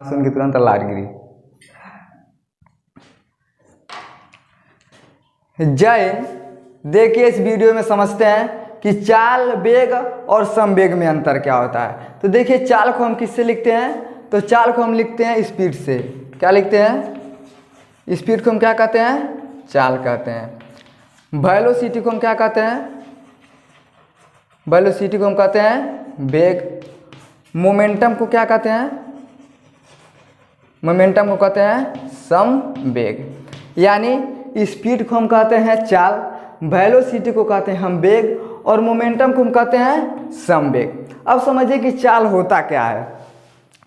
सुन के तुरंत लाट गिरी। जय हिंद। देखिए इस वीडियो में समझते हैं कि चाल वेग और समवेग में अंतर क्या होता है। तो देखिए चाल को हम किससे लिखते हैं, तो चाल को हम लिखते हैं स्पीड से। क्या लिखते हैं? स्पीड को हम क्या कहते हैं? चाल कहते हैं। वेलोसिटी को हम क्या कहते हैं? वेलोसिटी को हम कहते हैं वेग। मोमेंटम को क्या कहते हैं? मोमेंटम को कहते हैं समवेग। यानी स्पीड को हम कहते हैं चाल, वेलोसिटी को कहते हैं हम वेग और मोमेंटम को हम कहते हैं समवेग। अब समझिए कि चाल होता क्या है।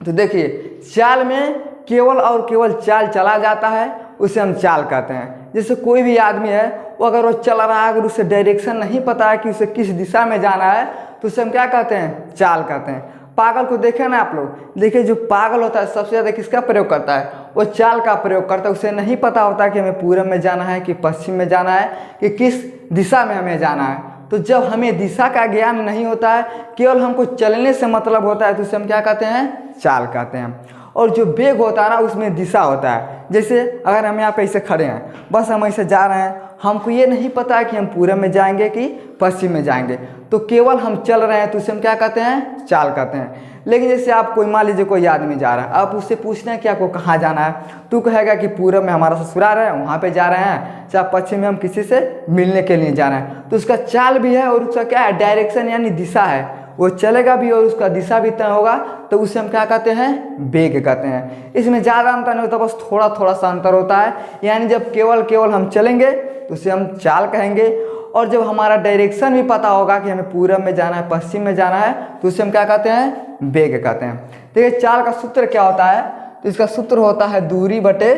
तो देखिए चाल में केवल और केवल चाल चला जाता है, उसे हम चाल कहते हैं। जैसे कोई भी आदमी है, वो अगर वो चल रहा है, अगर उसे डायरेक्शन नहीं पता है कि उसे किस दिशा में जाना है, तो उसे हम क्या कहते हैं? चाल कहते हैं। पागल को देखे ना आप लोग, देखिए जो पागल होता है सबसे ज़्यादा किसका प्रयोग करता है? वो चाल का प्रयोग करता है। उसे नहीं पता होता कि हमें पूरब में जाना है कि पश्चिम में जाना है कि किस दिशा में हमें जाना है। तो जब हमें दिशा का ज्ञान नहीं होता है, केवल हमको चलने से मतलब होता है, तो उसे हम क्या कहते हैं? चाल कहते हैं। और जो वेग होता है ना, उसमें दिशा होता है। जैसे अगर हम यहाँ पे ऐसे खड़े हैं, बस हम ऐसे जा रहे हैं, हमको ये नहीं पता है कि हम पूरब में जाएंगे कि पश्चिम में जाएंगे, तो केवल हम चल रहे हैं, तो उसे हम क्या कहते हैं? चाल कहते हैं। लेकिन जैसे आप कोई मान लीजिए कोई आदमी जा रहा है, आप उससे पूछते हैं कि आपको कहाँ जाना है, तो कहेगा कि पूरब में हमारा ससुराल है, वहाँ पे जा रहे हैं, चाहे पश्चिम में हम किसी से मिलने के लिए जा रहे हैं। तो उसका चाल भी है और उसका क्या है? डायरेक्शन यानी दिशा है। वो चलेगा भी और उसका दिशा भी तय होगा, तो उसे हम क्या कहते हैं? वेग कहते हैं। इसमें ज़्यादा अंतर नहीं होता, बस थोड़ा थोड़ा सा अंतर होता है। यानी जब केवल हम चलेंगे तो उसे हम चाल कहेंगे, और जब हमारा डायरेक्शन भी पता होगा कि हमें पूरब में जाना है पश्चिम में जाना है, तो उसे हम क्या कहते हैं? वेग कहते हैं। देखिए चाल का सूत्र क्या होता है, तो इसका सूत्र होता है दूरी बटे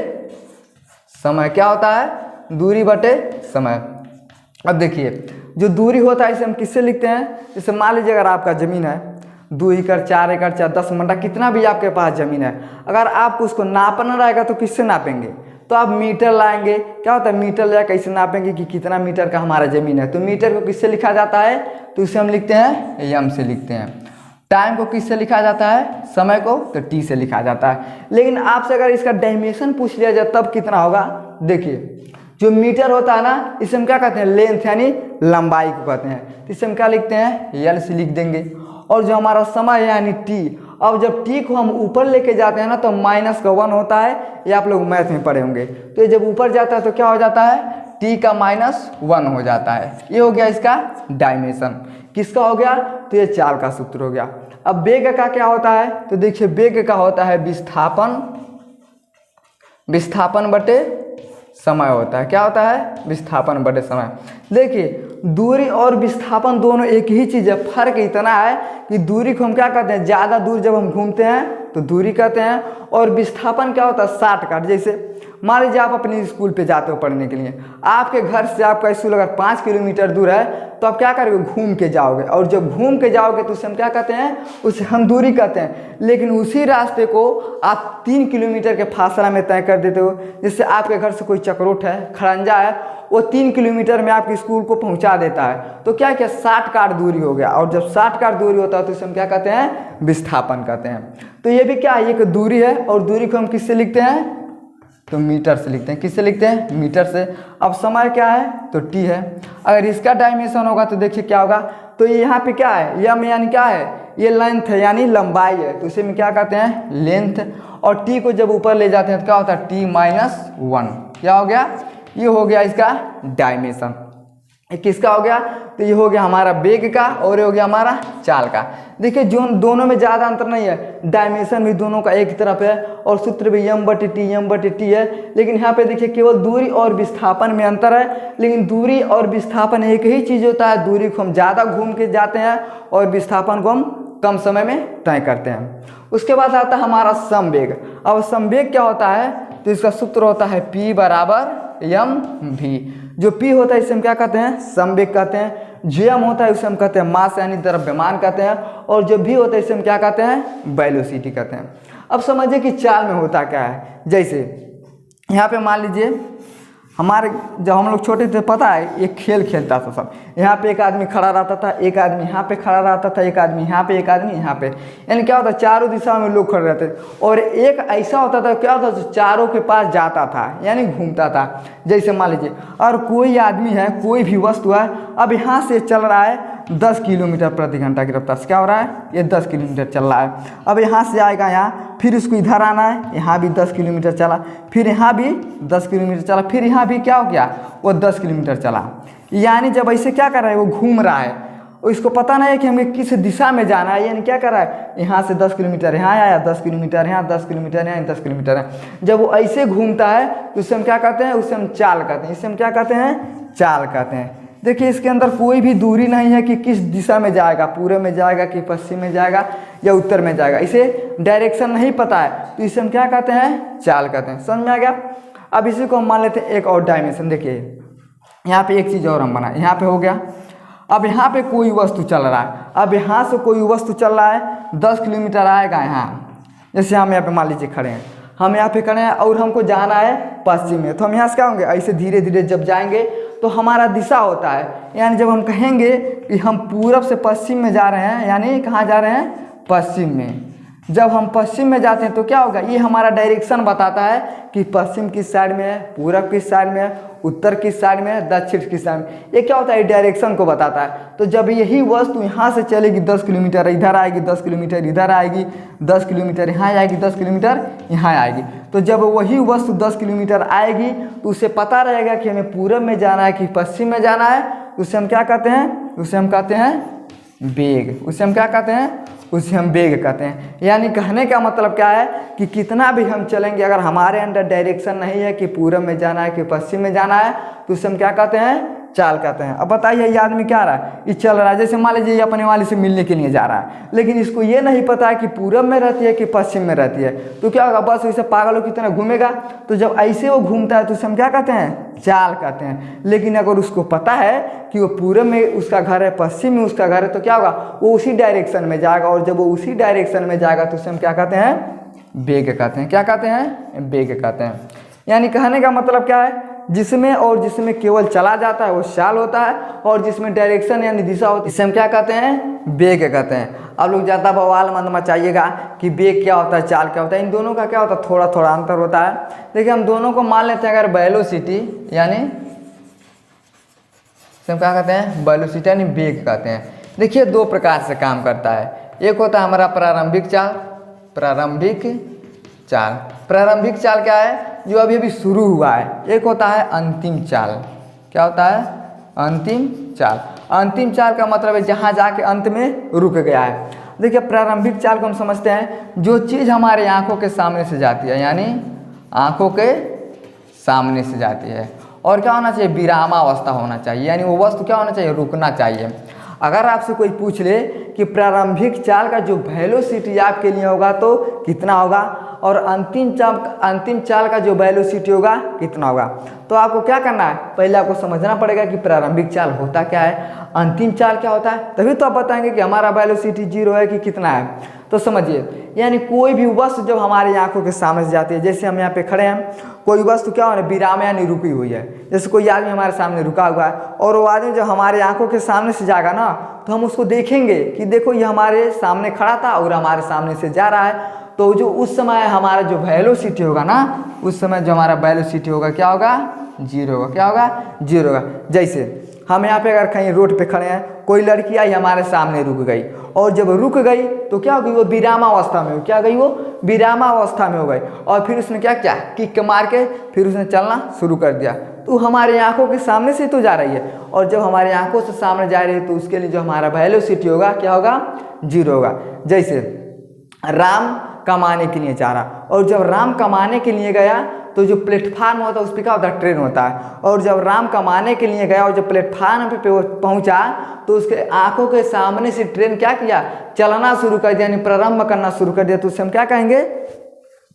समय। क्या होता है? दूरी बटे समय। अब देखिए जो दूरी होता है इसे हम किससे लिखते हैं? जैसे मान लीजिए अगर आपका ज़मीन है 2 एकड़ 4 एकड़ चाहे 10 मरला, कितना भी आपके पास ज़मीन है, अगर आपको उसको नापना रहेगा तो किससे नापेंगे? तो आप मीटर लाएंगे। क्या होता है? मीटर ले कैसे नापेंगे कि कितना मीटर का हमारा ज़मीन है। तो मीटर को किससे लिखा जाता है? तो उसे हम लिखते हैं एम से लिखते हैं। टाइम को किससे लिखा जाता है? समय को तो टी से लिखा जाता है। लेकिन आपसे अगर इसका डायमेंशन पूछ लिया जाए तब कितना होगा? देखिए जो मीटर होता है ना, इसे हम क्या कहते हैं? लेंथ यानी लंबाई को कहते हैं। तो इसे हम क्या लिखते हैं? एल से लिख देंगे। और जो हमारा समय है यानी टी, अब जब टी को हम ऊपर लेके जाते हैं ना, तो माइनस का 1 होता है, ये आप लोग मैथ में पढ़े होंगे। तो ये जब ऊपर जाता है तो क्या हो जाता है? टी का -1 हो जाता है। ये हो गया इसका डायमेंशन। किसका हो गया? तो ये चाल का सूत्र हो गया। अब वेग का क्या होता है? तो देखिए वेग का होता है विस्थापन बटे समय होता है। क्या होता है? विस्थापन बटे समय। देखिए दूरी और विस्थापन दोनों एक ही चीज़ है। फर्क इतना है कि दूरी को हम क्या कहते हैं? ज़्यादा दूर जब हम घूमते हैं तो दूरी कहते हैं, और विस्थापन क्या होता है? शॉर्टकट। जैसे मान लीजिए आप अपने स्कूल पे जाते हो पढ़ने के लिए, आपके घर से आपका स्कूल अगर 5 किलोमीटर दूर है, तो आप क्या करोगे? घूम के जाओगे। और जब घूम के जाओगे तो उसे हम क्या कहते हैं? उसे हम दूरी कहते हैं। लेकिन उसी रास्ते को आप 3 किलोमीटर के फासला में तय कर देते हो। जैसे आपके घर से कोई चक्रोट है, खड़ंजा है, वो 3 किलोमीटर में आपके स्कूल को पहुंचा देता है, तो क्या क्या शॉर्टकट दूरी हो गया। और जब शॉर्टकट दूरी होता है तो उसे हम क्या कहते हैं? विस्थापन कहते हैं। तो ये भी क्या है? एक दूरी है, और दूरी को हम किससे लिखते हैं? तो मीटर से लिखते हैं। किससे लिखते हैं? मीटर से। अब समय क्या है? तो टी है। अगर इसका डायमेंशन होगा तो देखिए क्या होगा, तो यहाँ पे क्या है? यम यानी क्या है? ये लेंथ है यानी लंबाई है, तो इसे में क्या कहते हैं? लेंथ। और टी को जब ऊपर ले जाते हैं तो क्या होता है? T-1। क्या हो गया? ये हो गया इसका डायमेंशन। किसका हो गया? तो ये हो गया हमारा वेग का, और ये हो गया हमारा चाल का। देखिए जो दोनों में ज़्यादा अंतर नहीं है, डायमेंशन भी दोनों का एक तरफ है, और सूत्र भी m/t है। लेकिन यहाँ पे देखिए केवल दूरी और विस्थापन में अंतर है। लेकिन दूरी और विस्थापन एक ही चीज़ होता है। दूरी को हम ज़्यादा घूम के जाते हैं और विस्थापन को हम कम समय में तय करते हैं। उसके बाद आता है हमारा समवेग। अब समवेग क्या होता है? तो इसका सूत्र होता है P = mv। जो P होता है इसे हम क्या कहते हैं? समवेग कहते हैं। जो m होता है उसे हम कहते हैं मास यानी द्रव्यमान कहते हैं। और जो v होता है इसे हम क्या कहते हैं? वेलोसिटी कहते हैं। अब समझिए कि चाल में होता क्या है। जैसे यहाँ पे मान लीजिए हमारे जब हम लोग छोटे थे पता है एक खेल खेलता था सब, यहाँ पे एक आदमी खड़ा रहता था, एक आदमी यहाँ पे खड़ा रहता था, एक आदमी यहाँ पे, एक आदमी यहाँ पे, यानी क्या होता चारों दिशा में लोग खड़े रहते थे। और एक ऐसा होता था क्या होता था चारों के पास जाता था यानी घूमता था। जैसे मान लीजिए और कोई आदमी है, कोई भी वस्तु है, अब यहाँ से चल रहा है 10 किलोमीटर प्रति घंटा की रफ्तार से, क्या हो रहा है ये 10 किलोमीटर चल रहा है। अब यहाँ से आएगा यहाँ, फिर उसको इधर आना है, यहाँ भी 10 किलोमीटर चला, फिर यहाँ भी 10 किलोमीटर चला, फिर यहाँ भी क्या हो गया वो 10 किलोमीटर चला। यानी जब ऐसे क्या कर रहा है वो घूम रहा है, और इसको पता नहीं है कि हमें किस दिशा में जाना है। यानी क्या कर रहा है यहाँ से 10 किलोमीटर यहाँ आया, 10 किलोमीटर यहाँ, 10 किलोमीटर यहाँ, 10 किलोमीटर है। जब वो ऐसे घूमता है तो उससे हम क्या कहते हैं, उससे हम चाल कहते हैं। इससे हम क्या कहते हैं चाल कहते हैं। देखिए इसके अंदर कोई भी दूरी नहीं है कि किस दिशा में जाएगा, पूर्व में जाएगा कि पश्चिम में जाएगा या उत्तर में जाएगा, इसे डायरेक्शन नहीं पता है तो इसे हम क्या कहते हैं चाल कहते हैं। समझ में आ गया। अब इसी को हम मान लेते हैं एक और डायमेंशन। देखिए यहाँ पे एक चीज़ और हम बनाए, यहाँ पे हो गया। अब यहाँ पे कोई वस्तु चल रहा है, अब यहाँ से कोई वस्तु चल रहा है 10 किलोमीटर आएगा यहाँ, जैसे हम यहाँ पे मान लीजिए खड़े हैं, हम यहाँ पे खड़े हैं और हमको जाना है पश्चिम में, तो हम यहाँ से क्या होंगे ऐसे धीरे धीरे जब जाएंगे तो हमारा दिशा होता है। यानी जब हम कहेंगे कि हम पूरब से पश्चिम में जा रहे हैं, यानी कहाँ जा रहे हैं पश्चिम में, जब हम पश्चिम में जाते हैं तो क्या होगा ये हमारा डायरेक्शन बताता है कि पश्चिम किस साइड में है, पूरब किस साइड में है, उत्तर किस साइड में है, दक्षिण किस साइड में। ये क्या होता है डायरेक्शन को बताता है। तो जब यही वस्तु यहाँ से चलेगी 10 किलोमीटर इधर आएगी, 10 किलोमीटर इधर आएगी, 10 किलोमीटर यहाँ आएगी, 10 किलोमीटर यहाँ आएगी, तो जब वही वस्तु 10 किलोमीटर आएगी तो उसे पता रहेगा कि हमें पूरब में जाना है कि पश्चिम में जाना है। उसे हम क्या कहते हैं, उसे हम कहते हैं वेग। उसे हम क्या कहते हैं, उसे हम वेग कहते हैं। यानी कहने का मतलब क्या है कि कितना भी हम चलेंगे अगर हमारे अंदर डायरेक्शन नहीं है कि पूरब में जाना है कि पश्चिम में जाना है तो उसे हम क्या कहते हैं चाल कहते हैं। अब बताइए ये आदमी क्या रहा है, ये चल रहा है, जैसे मान लीजिए ये अपने वाले से मिलने के लिए जा रहा है, लेकिन इसको ये नहीं पता है कि पूरब में रहती है कि पश्चिम में रहती है, तो क्या होगा बस वैसे पागलों की तरह घूमेगा। तो जब ऐसे वो घूमता है तो उसे हम क्या कहते हैं चाल कहते हैं। लेकिन अगर उसको पता है कि वो पूरब में उसका घर है, पश्चिम में उसका घर है, तो क्या होगा वो उसी डायरेक्शन में जाएगा, और जब वो उसी डायरेक्शन में जाएगा तो उसे हम क्या कहते हैं वेग कहते हैं। क्या कहते हैं वेग कहते हैं। यानी कहने का मतलब क्या है, जिसमें और जिसमें केवल चला जाता है वो चाल होता है, और जिसमें डायरेक्शन यानी दिशा होती है इसे हम क्या कहते हैं वेग कहते हैं। अब लोग ज़्यादा बवाल मत मचाइएगा कि वेग क्या होता है चाल क्या होता है, इन दोनों का क्या होता है थोड़ा थोड़ा अंतर होता है। देखिए हम दोनों को मान लेते हैं अगर वेलोसिटी यानी हम क्या कहते हैं वेलोसिटी यानी वेग कहते हैं। देखिए दो प्रकार से काम करता है, एक होता है हमारा प्रारंभिक चाल, प्रारंभिक चाल। प्रारंभिक चाल क्या है जो अभी अभी शुरू हुआ है, एक होता है अंतिम चाल। क्या होता है अंतिम चाल। अंतिम चाल का मतलब है जहाँ जाके अंत में रुक गया है। देखिए प्रारंभिक चाल को हम समझते हैं जो चीज़ हमारे आंखों के सामने से जाती है, यानी आंखों के सामने से जाती है, और क्या होना चाहिए विरामावस्था होना चाहिए, यानी वो वस्तु क्या होना चाहिए रुकना चाहिए। अगर आपसे कोई पूछ ले कि प्रारंभिक चाल का जो वेलोसिटी आपके लिए होगा तो कितना होगा, और अंतिम चाल का जो वेलोसिटी होगा कितना होगा, तो आपको क्या करना है पहले आपको समझना पड़ेगा कि प्रारंभिक चाल होता क्या है, अंतिम चाल क्या होता है, तभी तो आप बताएंगे कि हमारा वेलोसिटी 0 है कि कितना है। तो समझिए यानी कोई भी वस्तु जब हमारी आंखों के सामने से जाती है, जैसे हम यहाँ पे खड़े हैं, कोई वस्तु क्या हो रही है विराम यानी रुकी हुई है, जैसे कोई आदमी हमारे सामने रुका हुआ है और वो आदमी जब हमारे आंखों के सामने से जाएगा ना तो हम उसको देखेंगे कि देखो ये हमारे सामने खड़ा था और हमारे सामने से जा रहा है। तो जो उस समय हमारा जो वेलोसिटी होगा ना, उस समय जो हमारा वेलोसिटी होगा क्या होगा 0 होगा। क्या होगा 0 होगा। जैसे हम यहाँ पे अगर कहीं रोड पे खड़े हैं, कोई लड़की आई हमारे सामने रुक गई, और जब रुक गई तो क्या हो गई वो विरामावस्था में हो, क्या गई वो विरामावस्था में हो गई, और फिर उसने क्या किया किक मार के फिर उसने चलना शुरू कर दिया। तो हमारे आंखों के सामने से तो जा रही है, और जब हमारे आंखों से सामने जा रही है तो उसके लिए जो हमारा वेलोसिटी होगा क्या होगा 0 होगा। जैसे राम कमाने के लिए जा रहा, और जब राम कमाने के लिए गया तो जो प्लेटफार्म होता है उस पर क्या होता है ट्रेन होता है, और जब राम कमाने के लिए गया और जब प्लेटफार्म पे वो पहुंचा तो उसके आंखों के सामने से ट्रेन क्या किया चलना शुरू कर दिया, यानी प्रारंभ करना शुरू कर दिया। तो उससे हम क्या कहेंगे,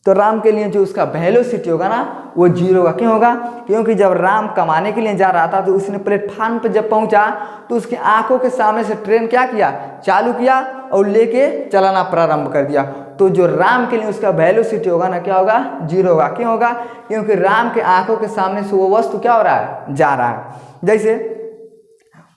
तो राम के लिए जो उसका वेलोसिटी होगा ना वो 0 होगा। क्यों होगा, क्योंकि जब राम कमाने के लिए जा रहा था तो उसने प्लेटफार्म पर जब पहुंचा तो उसकी आंखों के सामने से ट्रेन क्या किया चालू किया और लेके चलाना प्रारंभ कर दिया। तो जो राम के लिए उसका वेलोसिटी होगा ना, क्या होगा, 0 होगा। क्यों होगा? क्योंकि राम के आंखों के सामने से वो वस्तु क्या हो रहा है, जा रहा है। जैसे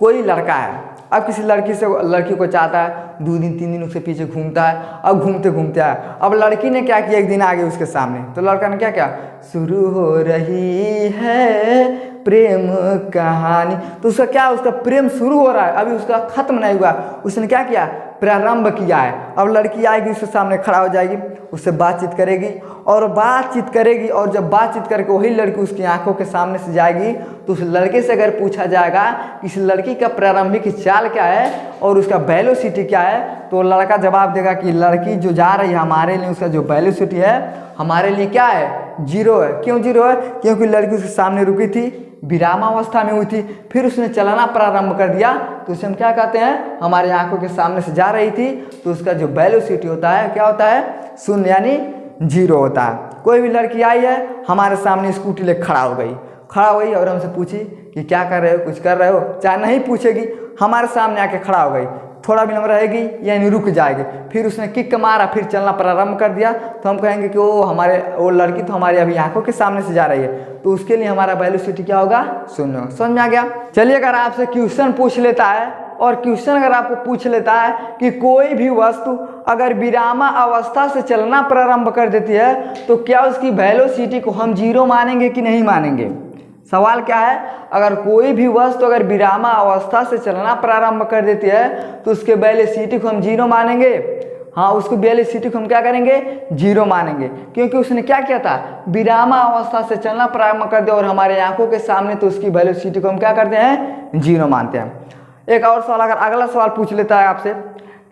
कोई लड़का है, अब किसी लड़की को चाहता है, 2 दिन 3 दिन उसके पीछे घूमता है, अब घूमते घूमते आए, अब लड़की ने क्या किया, एक दिन आ गई उसके सामने, तो लड़का ने क्या किया, शुरू हो रही है प्रेम कहानी, तो उसका क्या, उसका प्रेम शुरू हो रहा है, अभी उसका खत्म नहीं हुआ, उसने क्या किया, प्रारंभ किया है। अब लड़की आएगी, उसके सामने खड़ा हो जाएगी, उससे बातचीत करेगी और जब बातचीत करके वही लड़की उसकी आंखों के सामने से जाएगी, तो उस लड़के से अगर पूछा जाएगा कि इस लड़की का प्रारंभिक चाल क्या है और उसका वेलोसिटी क्या है, तो लड़का जवाब देगा कि लड़की जो जा रही है हमारे लिए, उसका जो वेलोसिटी है हमारे लिए क्या है, 0 है। क्यों 0 है? क्योंकि लड़की उसके सामने रुकी थी, विरामावस्था में हुई थी, फिर उसने चलना प्रारंभ कर दिया, तो उसे हम क्या कहते हैं, हमारे आंखों के सामने से जा रही थी, तो उसका जो वेलोसिटी होता है क्या होता है, 0 यानी 0 होता है। कोई भी लड़की आई है, हमारे सामने स्कूटी ले खड़ा हो गई और हमसे पूछी कि क्या कर रहे हो, कुछ कर रहे हो, चाहे नहीं पूछेगी, हमारे सामने आके खड़ा हो गई, थोड़ा भी लंबा रहेगी यानी रुक जाएगी, फिर उसने किक मारा, फिर चलना प्रारंभ कर दिया, तो हम कहेंगे कि वो लड़की तो हमारी अभी आंखों के सामने से जा रही है, तो उसके लिए हमारा वेलोसिटी क्या होगा, 0। समझ में आ गया? चलिए, अगर आपसे क्वेश्चन पूछ लेता है और क्वेश्चन अगर आपको पूछ लेता है कि कोई भी वस्तु अगर विरामा अवस्था से चलना प्रारंभ कर देती है, तो क्या उसकी वेलोसिटी को हम 0 मानेंगे कि नहीं मानेंगे? सवाल क्या है, अगर कोई भी वस्तु अगर विरामा अवस्था से चलना प्रारंभ कर देती है, तो उसके वेलोसिटी को हम 0 मानेंगे। हाँ, उसको वेलोसिटी को हम क्या करेंगे, 0 मानेंगे, क्योंकि उसने क्या किया था, विरामा अवस्था से चलना प्रारंभ कर दिया और हमारे आंखों के सामने, तो उसकी वेलोसिटी को हम क्या करते हैं, 0 मानते हैं। एक और सवाल, अगर अगला सवाल पूछ लेता है आपसे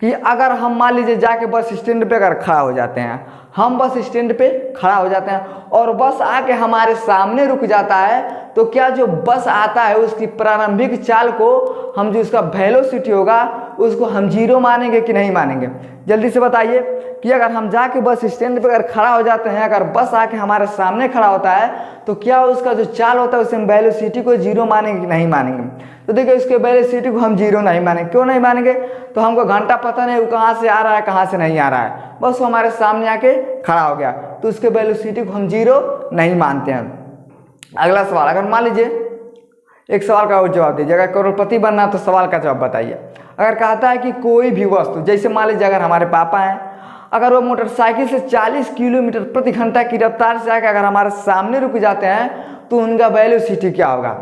कि अगर हम मान लीजिए जाके बस स्टैंड पे अगर खड़ा हो जाते हैं, हम बस स्टैंड पे खड़ा हो जाते हैं और बस आके हमारे सामने रुक जाता है, तो क्या जो बस आता है उसकी प्रारंभिक चाल को हम, जो उसका वेलोसिटी होगा, उसको हम 0 मानेंगे कि नहीं मानेंगे? जल्दी से बताइए कि अगर हम जाके बस स्टैंड पे अगर खड़ा हो जाते हैं, अगर बस आके हमारे सामने खड़ा होता है, तो क्या उसका जो चाल होता है उसे हम वेलोसिटी को 0 मानेंगे कि नहीं मानेंगे? तो देखिए, उसके वेलोसिटी को हम 0 नहीं मानेंगे। क्यों नहीं मानेंगे? तो हमको घंटा पता नहीं वो कहाँ से आ रहा है, कहाँ से नहीं आ रहा है, बस वो हमारे सामने आके खड़ा हो गया, तो उसके वेलोसिटी को हम 0 नहीं मानते हैं। अगला सवाल, अगर मान लीजिए एक सवाल का और जवाब दीजिए, अगर करोड़पति बनना तो सवाल का जवाब बताइए। अगर कहता है कि कोई भी वस्तु, जैसे मान लीजिए अगर हमारे पापा हैं, अगर वो मोटरसाइकिल से 40 किलोमीटर प्रति घंटा की रफ्तार से आकर अगर हमारे सामने रुक जाते हैं, तो उनका वेलोसिटी क्या होगा?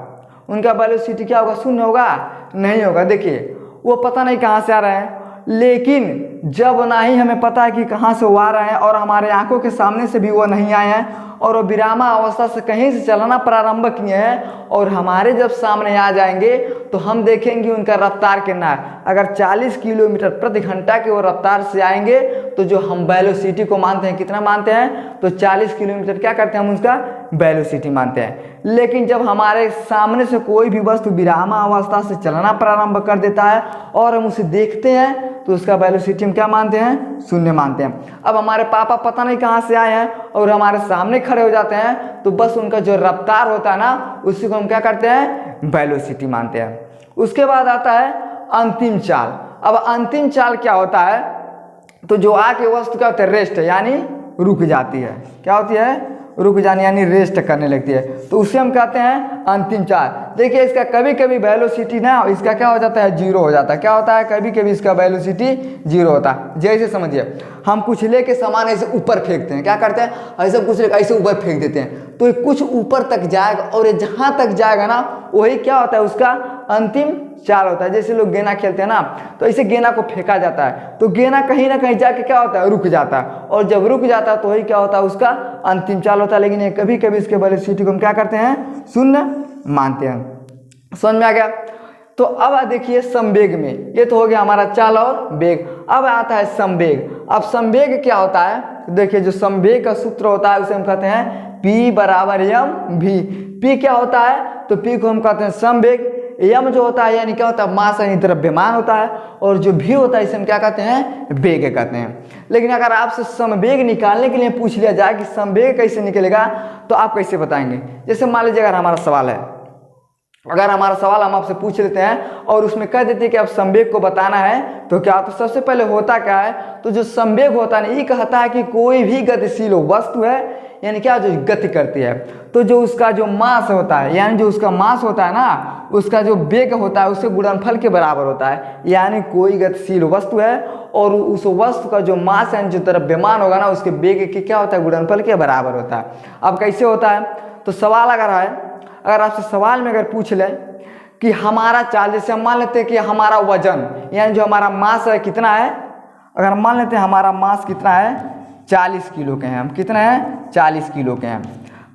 उनका वेलोसिटी क्या होगा? 0 होगा? नहीं होगा। देखिए, वो पता नहीं कहाँ से आ रहे हैं, लेकिन जब ना ही हमें पता है कि कहाँ से वो आ रहे हैं और हमारे आंखों के सामने से भी वो नहीं आए हैं और वो विरामा अवस्था से कहीं से चलना प्रारंभ किए हैं और हमारे जब सामने आ जाएंगे, तो हम देखेंगे उनका रफ्तार कितना है। अगर 40 किलोमीटर प्रति घंटा की वो रफ्तार से आएंगे, तो जो हम वेलोसिटी को मानते हैं, कितना मानते हैं, तो 40 किलोमीटर क्या करते हैं, हम उसका वेलोसिटी मानते हैं। लेकिन जब हमारे सामने से कोई भी वस्तु विरामा अवस्था से चलना प्रारंभ कर देता है और हम उसे देखते हैं, तो उसका वेलोसिटी हम क्या मानते हैं, 0 मानते हैं। अब हमारे पापा पता नहीं कहाँ से आए हैं और हमारे सामने खड़े हो जाते हैं, तो बस उनका जो रफ्तार होता है ना, उसी को हम क्या करते हैं, वेलोसिटी मानते हैं। उसके बाद आता है अंतिम चाल। अब अंतिम चाल क्या होता है, तो जो आके वस्तु क्या होता है, रेस्ट, यानी रुक जाती है। क्या होती है, रुक जाने यानी रेस्ट करने लगती है, तो उसे हम कहते हैं अंतिम चाल। देखिए, इसका कभी कभी वेलोसिटी ना इसका क्या हो जाता है, 0 हो जाता है। क्या होता है, कभी कभी इसका वेलोसिटी 0 होता है। जैसे समझिए, हम कुछ लेके सामान ऐसे ऊपर फेंकते हैं, क्या करते हैं, ऐसे कुछ लेके ऐसे ऊपर फेंक देते हैं, तो ये कुछ ऊपर तक जाएगा और ये जहाँ तक जाएगा ना, वही क्या होता है, उसका अंतिम चाल होता है। जैसे लोग गेना खेलते हैं ना, तो ऐसे गेना को फेंका जाता है, तो गेना कहीं ना कहीं जाके क्या होता है, रुक जाता है, और जब रुक जाता है तो वही क्या होता है, उसका अंतिम चाल होता है। लेकिन ये कभी कभी इसके वेलोसिटी को हम क्या करते हैं, 0 मानते हैं। समझ में आ गया? तो अब देखिए संवेग में, ये तो हो गया हमारा चाल और वेग। अब आता है संवेग। अब संवेग क्या होता है, देखिए जो संवेग का सूत्र होता है उसे हम कहते हैं P बराबर mv। P क्या होता है, तो P को हम कहते हैं संवेग। m जो होता है यानी क्या होता है, मास यानी द्रव्यमान होता है, और जो v होता है इसे हम क्या कहते हैं, वेग कहते हैं। लेकिन अगर आपसे संवेग निकालने के लिए पूछ लिया जाए कि संवेग कैसे निकलेगा, तो आप कैसे बताएंगे? जैसे मान लीजिए अगर हमारा सवाल है, अगर हमारा सवाल हम आपसे पूछ लेते हैं और उसमें कह देते हैं कि आप संवेग को बताना है, तो क्या, तो सबसे पहले होता क्या है, तो जो संवेग होता है ये कहता है कि कोई भी गतिशील वस्तु है, यानी क्या, जो गति करती है, तो जो उसका जो मास होता है, यानी जो उसका मास होता है ना, उसका जो वेग होता है उसके गुणनफल के बराबर होता है। यानी कोई गतिशील वस्तु है और उस वस्तु का जो मास यानी जो द्रव्यमान होगा ना, उसके वेग के क्या होता है, गुणनफल के बराबर होता है। अब कैसे होता है, तो सवाल अगर है, अगर आपसे सवाल में अगर पूछ ले कि हमारा चार्ज, जैसे हम मान लेते हैं कि हमारा वजन यानी जो हमारा मास है कितना है, अगर मान लेते हैं हमारा मास कितना है, 40 किलो के हैं हम, कितना है, 40 किलो के हैं,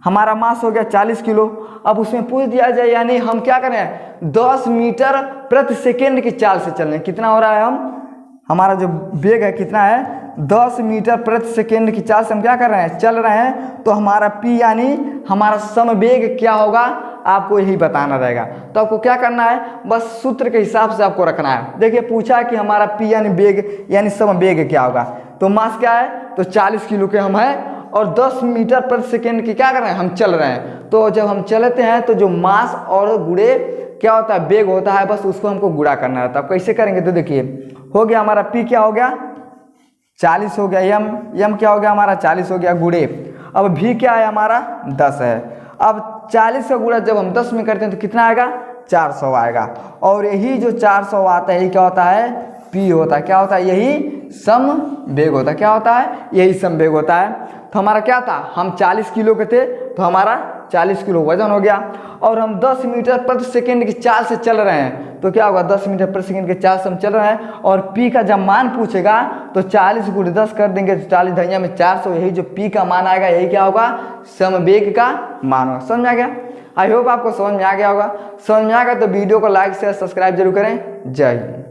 हमारा मास हो गया 40 किलो। अब उसमें पूछ दिया जाए यानी हम क्या करें, 10 मीटर प्रति सेकेंड की चाल से चल रहे हैं, कितना हो रहा है, हमारा जो वेग है कितना है, 10 मीटर प्रति सेकेंड की चाल से हम क्या कर रहे हैं, चल रहे हैं। तो हमारा p यानी हमारा समवेग क्या होगा, आपको यही बताना रहेगा। तो आपको क्या करना है, बस सूत्र के हिसाब से आपको रखना है। देखिए पूछा कि हमारा p यानी वेग यानी समवेग क्या होगा, तो मास क्या है, तो 40 किलो के हम हैं और 10 मीटर प्रति सेकेंड की क्या कर रहे हैं, हम चल रहे हैं। तो जब हम चलते हैं तो जो मास और गुणे क्या होता है, वेग होता है, बस उसको हमको गुणा करना रहता है। अब कैसे करेंगे, तो देखिए हो गया हमारा p क्या हो गया, 40 हो गया, m क्या हो गया हमारा, 40 हो गया, गुणे अब v क्या है हमारा, 10 है। अब 40 का गुणा जब हम 10 में करते हैं तो कितना आएगा, 400 आएगा। और यही जो 400 आता है यही क्या होता है, p होता है, क्या होता है, यही समवेग होता है, क्या होता है, यही समवेग होता है। तो हमारा क्या था, हम 40 किलो के थे तो हमारा 40 किलो वजन हो गया, और हम 10 मीटर प्रति सेकेंड की चाल से चल रहे हैं, तो क्या होगा, 10 मीटर प्रति सेकेंड की चाल से हम चल रहे हैं। और p का जब मान पूछेगा तो 40 गुणे 10 कर देंगे तो 40 धनिया में 400, यही जो p का मान आएगा यही क्या होगा, समवेग का मान होगा। समझ आ गया, आई होप आपको समझ में आ गया होगा। समझ में आ गया तो वीडियो को लाइक शेयर सब्सक्राइब जरूर करें। जय हिंद।